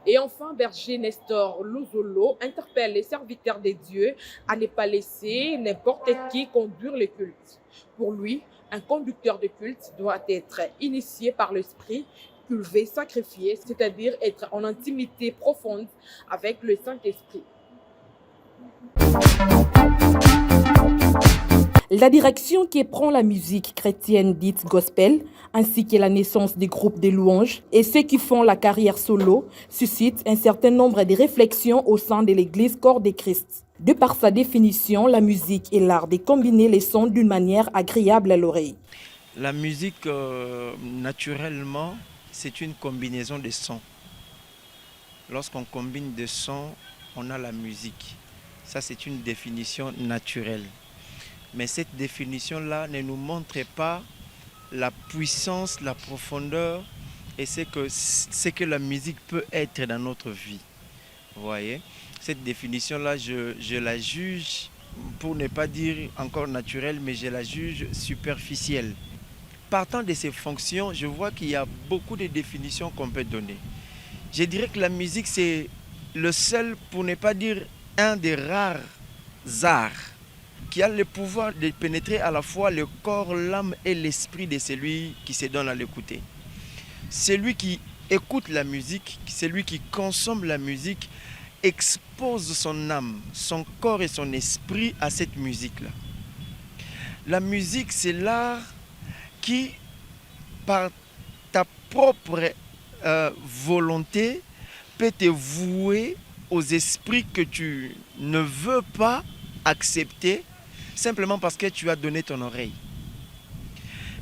Et enfin, berger Nestor Luzolo interpelle les serviteurs de Dieu à ne pas laisser n'importe qui conduire le culte. Pour lui, un conducteur de culte doit être initié par l'Esprit, cultivé, sacrifié, c'est-à-dire être en intimité profonde avec le Saint-Esprit. La direction que prend la musique chrétienne dite gospel, ainsi que la naissance des groupes de louanges et ceux qui font la carrière solo, suscite un certain nombre de réflexions au sein de l'Église corps de Christ. De par sa définition, la musique est l'art de combiner les sons d'une manière agréable à l'oreille. La musique, naturellement, c'est une combinaison de sons. Lorsqu'on combine des sons, on a la musique. Ça, c'est une définition naturelle. Mais cette définition-là ne nous montre pas la puissance, la profondeur et ce que la musique peut être dans notre vie. Vous voyez, cette définition-là, je la juge, pour ne pas dire encore naturelle, mais je la juge superficielle. Partant de ces fonctions, je vois qu'il y a beaucoup de définitions qu'on peut donner. Je dirais que la musique, c'est le seul, pour ne pas dire un des rares arts qui a le pouvoir de pénétrer à la fois le corps, l'âme et l'esprit de celui qui se donne à l'écouter. Celui qui écoute la musique, celui qui consomme la musique, expose son âme, son corps et son esprit à cette musique-là. La musique, c'est l'art qui, par ta propre volonté, peut te vouer aux esprits que tu ne veux pas accepter simplement parce que tu as donné ton oreille.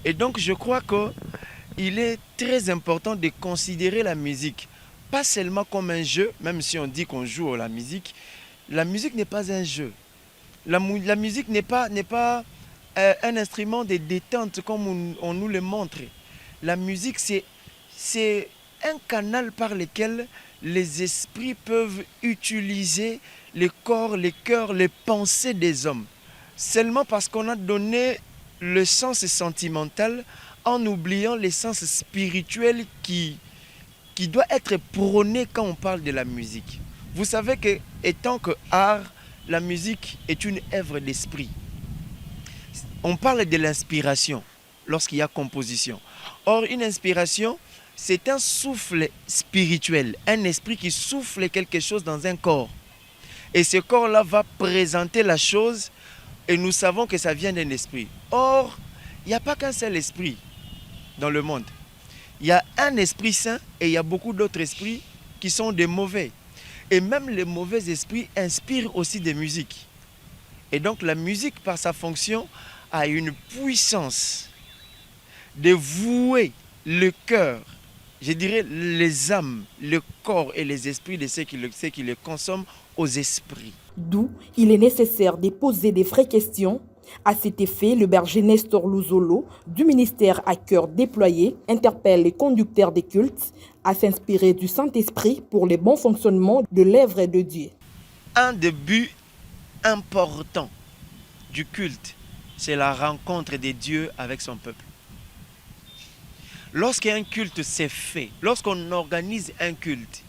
Et donc je crois qu'il est très important de considérer la musique, pas seulement comme un jeu, même si on dit qu'on joue à la musique n'est pas un jeu. La musique n'est pas un instrument de détente comme on nous le montre. La musique, c'est un canal par lequel les esprits peuvent utiliser les corps, les cœurs, les pensées des hommes. Seulement parce qu'on a donné le sens sentimental en oubliant le sens spirituel qui doit être prôné quand on parle de la musique. Vous savez que, étant que art, la musique est une œuvre d'esprit. On parle de l'inspiration lorsqu'il y a composition. Or, une inspiration, c'est un souffle spirituel, un esprit qui souffle quelque chose dans un corps. Et ce corps-là va présenter la chose et nous savons que ça vient d'un esprit. Or, il n'y a pas qu'un seul esprit dans le monde. Il y a un esprit saint et il y a beaucoup d'autres esprits qui sont des mauvais. Et même les mauvais esprits inspirent aussi des musiques. Et donc la musique, par sa fonction, a une puissance de vouer le cœur, je dirais les âmes, le corps et les esprits de ceux qui le consomment aux esprits. D'où il est nécessaire de poser des vraies questions. À cet effet, le berger Nestor Luzolo, du ministère à cœur déployé, interpelle les conducteurs des cultes à s'inspirer du Saint-Esprit pour le bon fonctionnement de l'œuvre de Dieu. Un des buts importants du culte, c'est la rencontre de Dieu avec son peuple. Lorsqu'un culte s'est fait, lorsqu'on organise un culte,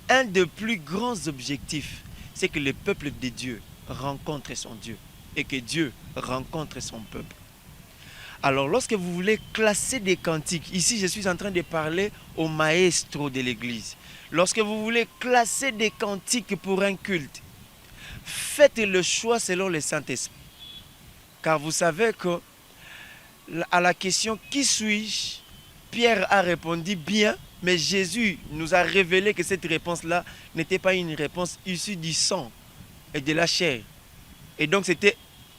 un des plus grands objectifs, c'est que le peuple de Dieu rencontre son Dieu et que Dieu rencontre son peuple. Alors, lorsque vous voulez classer des cantiques, ici je suis en train de parler au maestro de l'église. Lorsque vous voulez classer des cantiques pour un culte, faites le choix selon le Saint-Esprit. Car vous savez que à la question « Qui suis-je ?» Pierre a répondu bien, mais Jésus nous a révélé que cette réponse-là n'était pas une réponse issue du sang et de la chair. Et donc c'était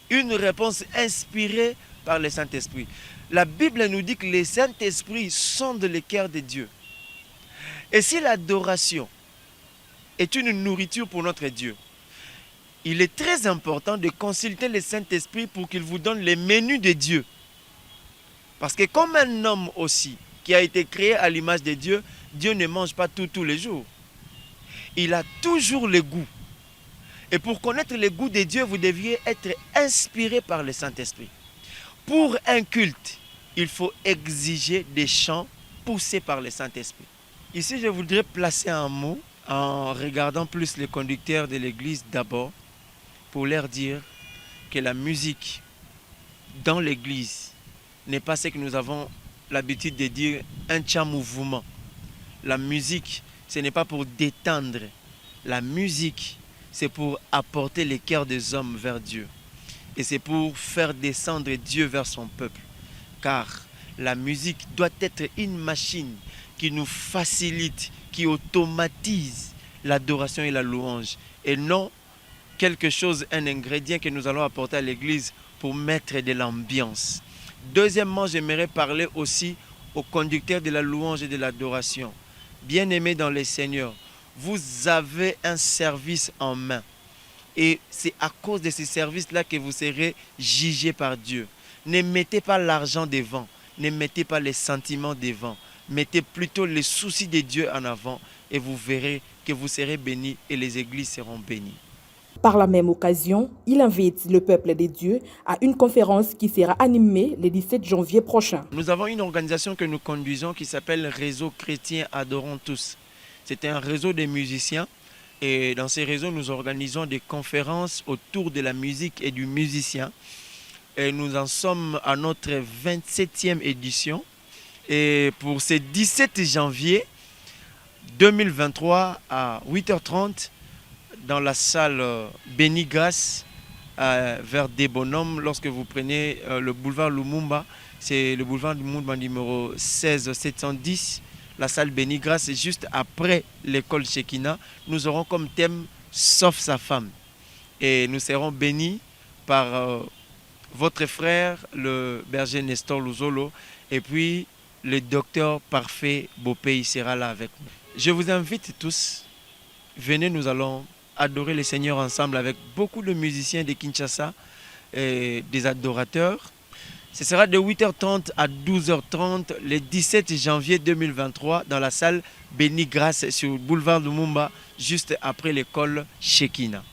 une réponse inspirée par le Saint-Esprit. La Bible nous dit que le Saint-Esprit sonde le cœur de Dieu. Et si l'adoration est une nourriture pour notre Dieu, il est très important de consulter le Saint-Esprit pour qu'il vous donne les menus de Dieu. Parce que comme un homme aussi qui a été créé à l'image de Dieu, Dieu ne mange pas tout tous les jours. Il a toujours le goût. Et pour connaître le goût de Dieu, vous deviez être inspiré par le Saint-Esprit. Pour un culte, il faut exiger des chants poussés par le Saint-Esprit. Ici, je voudrais placer un mot en regardant plus les conducteurs de l'église d'abord pour leur dire que la musique dans l'église n'est pas ce que nous avons l'habitude de dire un tcha mouvement. La musique, ce n'est pas pour détendre. La musique, c'est pour apporter les cœurs des hommes vers Dieu. Et c'est pour faire descendre Dieu vers son peuple. Car la musique doit être une machine qui nous facilite, qui automatise l'adoration et la louange. Et non quelque chose, un ingrédient que nous allons apporter à l'église pour mettre de l'ambiance. Deuxièmement, j'aimerais parler aussi aux conducteurs de la louange et de l'adoration. Bien-aimés dans le Seigneur, vous avez un service en main. Et c'est à cause de ce service-là que vous serez jugés par Dieu. Ne mettez pas l'argent devant, ne mettez pas les sentiments devant. Mettez plutôt les soucis de Dieu en avant et vous verrez que vous serez bénis et les églises seront bénies. Par la même occasion, il invite le peuple de Dieu à une conférence qui sera animée le 17 janvier prochain. Nous avons une organisation que nous conduisons qui s'appelle Réseau Chrétien Adorons Tous. C'est un réseau de musiciens et dans ces réseaux, nous organisons des conférences autour de la musique et du musicien. Et nous en sommes à notre 27e édition. Et pour ce 17 janvier 2023 à 8h30, dans la salle Béni Grâce, vers des bonhommes, lorsque vous prenez le boulevard Lumumba, c'est le boulevard Lumumba numéro 16710, la salle Béni Grâce, et juste après l'école Shekina, nous aurons comme thème « Sauf sa femme ». Et nous serons bénis par votre frère, le berger Nestor Luzolo, et puis le docteur Parfait Bopé sera là avec nous. Je vous invite tous, venez, nous allons adorer le Seigneur ensemble avec beaucoup de musiciens de Kinshasa et des adorateurs. Ce sera de 8h30 à 12h30 le 17 janvier 2023 dans la salle Béni Grâce sur le boulevard Lumumba, juste après l'école Shekina.